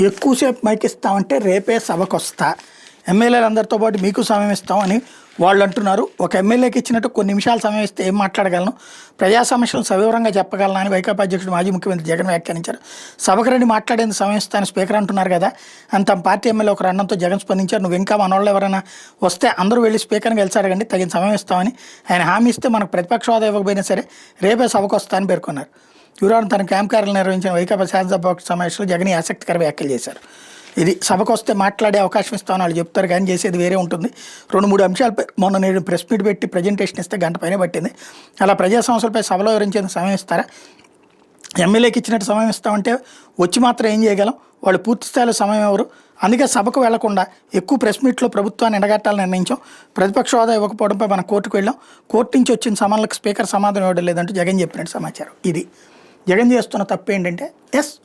ఎక్కువసేపు మైక్ ఇస్తామంటే రేపే సభకు వస్తా, ఎమ్మెల్యేలందరితో పాటు మీకు సమయం ఇస్తామని వాళ్ళు అంటున్నారు. ఒక ఎమ్మెల్యేకి ఇచ్చినట్టు కొన్ని నిమిషాలు సమయం ఇస్తే ఏం మాట్లాడగలను, ప్రజా సమస్యలను సవివరంగా చెప్పగలను అని వైకాపా అధ్యక్షుడు మాజీ ముఖ్యమంత్రి జగన్ వ్యాఖ్యానించారు. సభకు రండి మాట్లాడేందుకు సమయం ఇస్తానని స్పీకర్ అంటున్నారు కదా అని తమ పార్టీ ఎమ్మెల్యే ఒక అన్నంతో జగన్ స్పందించారు. నువ్వు ఇంకా మనోళ్ళు ఎవరైనా వస్తే అందరూ వెళ్ళి స్పీకర్ని కలిసి అడగండి, తగిన సమయం ఇస్తామని ఆయన హామీ ఇస్తే మనకు ప్రతిపక్ష హోదా ఇవ్వకపోయినా సరే రేపే సభకు వస్తానని పేర్కొన్నారు. గురువారం తన క్యాంప్ కార్యాలయం నిర్వహించిన వైకాపా శాసనసభ సమావేశంలో జగన్ ఆసక్తికర వ్యాఖ్యలు చేశారు. ఇది సభకు వస్తే మాట్లాడే అవకాశం ఇస్తామని వాళ్ళు చెప్తారు, కానీ చేసేది వేరే ఉంటుంది. 2-3 అంశాలపై మొన్న నేను ప్రెస్ మీట్ పెట్టి ప్రజెంటేషన్ ఇస్తే గంట పైన పట్టింది. అలా ప్రజా సమస్యలపై సభలో వివరించేందుకు సమయం ఇస్తారా? ఎమ్మెల్యేకి ఇచ్చినట్టు సమయం ఇస్తామంటే వచ్చి మాత్రం ఏం చేయగలం, వాళ్ళు పూర్తి స్థాయిలో సమయం ఎవరు? అందుకే సభకు వెళ్లకుండా ఎక్కువ ప్రెస్ మీట్లో ప్రభుత్వాన్ని ఎండగట్టాలని నిర్ణయించాం. ప్రతిపక్ష హోదా ఇవ్వకపోవడంపై మనం కోర్టుకు వెళ్ళాం. కోర్టు నుంచి వచ్చిన సమన్లకు స్పీకర్ సమాధానం ఇవ్వడం లేదంటూ జగన్ చెప్పినట్టు సమాచారం. ఇది జగన్ చేస్తున్న తప్పు ఏంటంటే,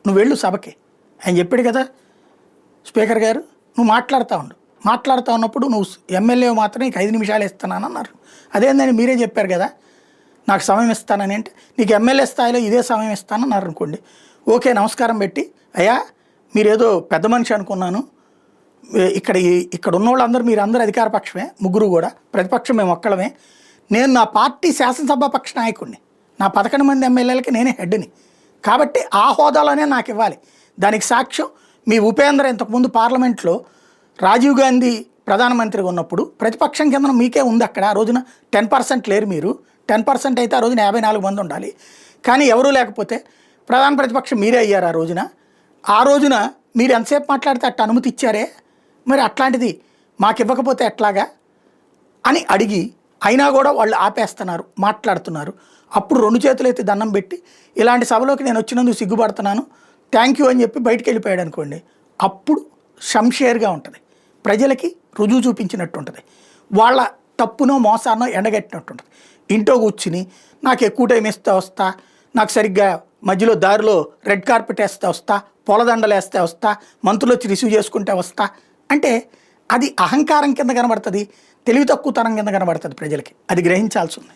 నువ్వు వెళ్ళు సభకి ఆయన చెప్పాడు కదా స్పీకర్ గారు, నువ్వు మాట్లాడుతూ ఉన్నప్పుడు నువ్వు ఎమ్మెల్యే మాత్రం నీకు 5 నిమిషాలు ఇస్తున్నాను అన్నారు. అదేందని మీరే చెప్పారు కదా నాకు సమయం ఇస్తానని, అంటే నీకు ఎమ్మెల్యే స్థాయిలో ఇదే సమయం ఇస్తానన్నారు అనుకోండి, ఓకే నమస్కారం పెట్టి, అయ్యా మీరేదో పెద్ద మనిషి అనుకున్నాను, ఇక్కడ ఉన్న వాళ్ళందరూ మీరందరూ అధికార పక్షమే, ముగ్గురు కూడా ప్రతిపక్షం మేము ఒక్కడమే, నేను నా పార్టీ శాసనసభ పక్ష నాయకుడిని, నా 11 మంది ఎమ్మెల్యేలకి నేనే హెడ్ని, కాబట్టి ఆ హోదాలోనే నాకు ఇవ్వాలి. దానికి సాక్ష్యం మీ ఉపేంద్ర ఇంతకుముందు పార్లమెంట్లో రాజీవ్ గాంధీ ప్రధానమంత్రిగా ఉన్నప్పుడు ప్రతిపక్షం కింద మీకే ఉంది అక్కడ. ఆ రోజున 10% లేరు మీరు, 10% అయితే ఆ రోజున 54 మంది ఉండాలి, కానీ ఎవరూ లేకపోతే ప్రధాన ప్రతిపక్షం మీరే అయ్యారు. ఆ రోజున మీరు ఎంతసేపు మాట్లాడితే అట్ట అనుమతి ఇచ్చారే, మరి అట్లాంటిది మాకు ఇవ్వకపోతే ఎట్లాగా అని అడిగి అయినా కూడా వాళ్ళు ఆపేస్తున్నారు, మాట్లాడుతున్నారు. అప్పుడు 2 చేతులు ఎత్తి దండం పెట్టి ఇలాంటి సభలోకి నేను వచ్చినందుకు సిగ్గుపడుతున్నాను, థ్యాంక్ యూ అని చెప్పి బయటికి వెళ్ళిపోయాడు అనుకోండి, అప్పుడు షంషేర్గా ఉంటుంది, ప్రజలకి రుజువు చూపించినట్టు ఉంటుంది, వాళ్ళ తప్పునో మోసాన్నో ఎండగట్టినట్టు ఉంటుంది. ఇంట్లో కూర్చుని నాకు ఎక్కువ టైం ఇస్తే వస్తా, నాకు సరిగ్గా మధ్యలో దారిలో రెడ్ కార్పెట్ వేస్తే వస్తా, పూలదండలు వేస్తే వస్తా, మంత్రులు వచ్చి రిసీవ్ చేసుకుంటే వస్తా అంటే అది అహంకారం కింద కనబడుతుంది, తెలివి తక్కువతనం కింద కనబడుతుంది ప్రజలకి. అది గ్రహించాల్సి ఉంది.